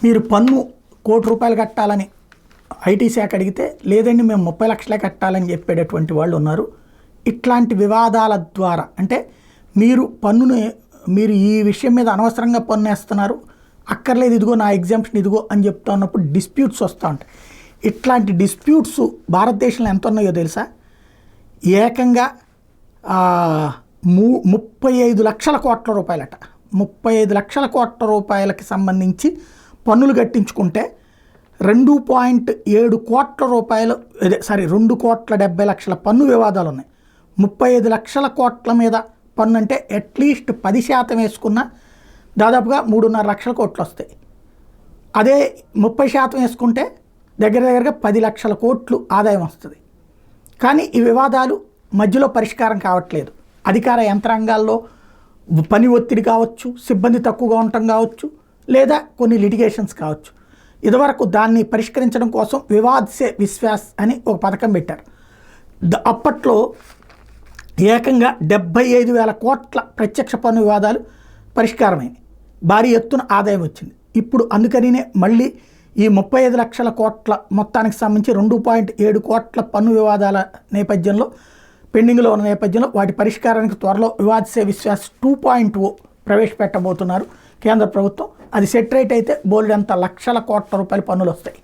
మీరు పన్ను ₹1,00,00,000 కట్టాలని ఐటీ శాఖ అడిగితే లేదండి మేము 30 లక్షలే కట్టాలని చెప్పేటటువంటి వాళ్ళు ఉన్నారు. ఇట్లాంటి వివాదాల ద్వారా అంటే మీరు ఈ విషయం మీద అనవసరంగా పన్ను వేస్తున్నారు, అక్కర్లేదు ఇదిగో నా ఎగ్జామ్షన్ ఇదిగో అని చెప్తా ఉన్నప్పుడు డిస్ప్యూట్స్ వస్తూ ఉంటాయి. ఇట్లాంటి డిస్ప్యూట్స్ భారతదేశంలో ఎంత ఉన్నాయో తెలుసా? ఏకంగా 35 లక్షల కోట్ల రూపాయలట. 35 లక్షల కోట్ల రూపాయలకి సంబంధించి పన్నులు కట్టించుకుంటే 2.7 కోట్ల రూపాయలు 2,70,00,000 పన్ను వివాదాలు ఉన్నాయి. 35 లక్షల కోట్ల మీద పన్ను అంటే అట్లీస్ట్ 10% వేసుకున్న దాదాపుగా 3.5 లక్షల కోట్లు వస్తాయి. అదే 30% వేసుకుంటే దగ్గరగా 10 లక్షల కోట్లు ఆదాయం వస్తుంది. కానీ ఈ వివాదాలు మధ్యలో పరిష్కారం కావట్లేదు. అధికార యంత్రాంగాల్లో పని ఒత్తిడి కావచ్చు, సిబ్బంది తక్కువగా ఉండటం కావచ్చు, లేదా కొన్ని లిటిగేషన్స్ కావచ్చు. ఇదివరకు దాన్ని పరిష్కరించడం కోసం వివాద్ సే విశ్వాస్ అని ఒక పథకం పెట్టారు. అప్పట్లో ఏకంగా 75,000 కోట్ల ప్రత్యక్ష పన్ను వివాదాలు పరిష్కారమైనవి, భారీ ఎత్తున ఆదాయం వచ్చింది. ఇప్పుడు అందుకనినే మళ్ళీ ఈ 35 లక్షల కోట్ల మొత్తానికి సంబంధించి 2.7 కోట్ల పన్ను వివాదాల నేపథ్యంలో పెండింగ్లో ఉన్న నేపథ్యంలో వాటి పరిష్కారానికి త్వరలో వివాద్ సే విశ్వాస్ 2.0 ప్రవేశపెట్టబోతున్నారు కేంద్ర ప్రభుత్వం. అది సెట్ రైట్ అయితే బోల్డ్ అంత లక్షల కోట్ల రూపాయల పన్నులు వస్తాయి.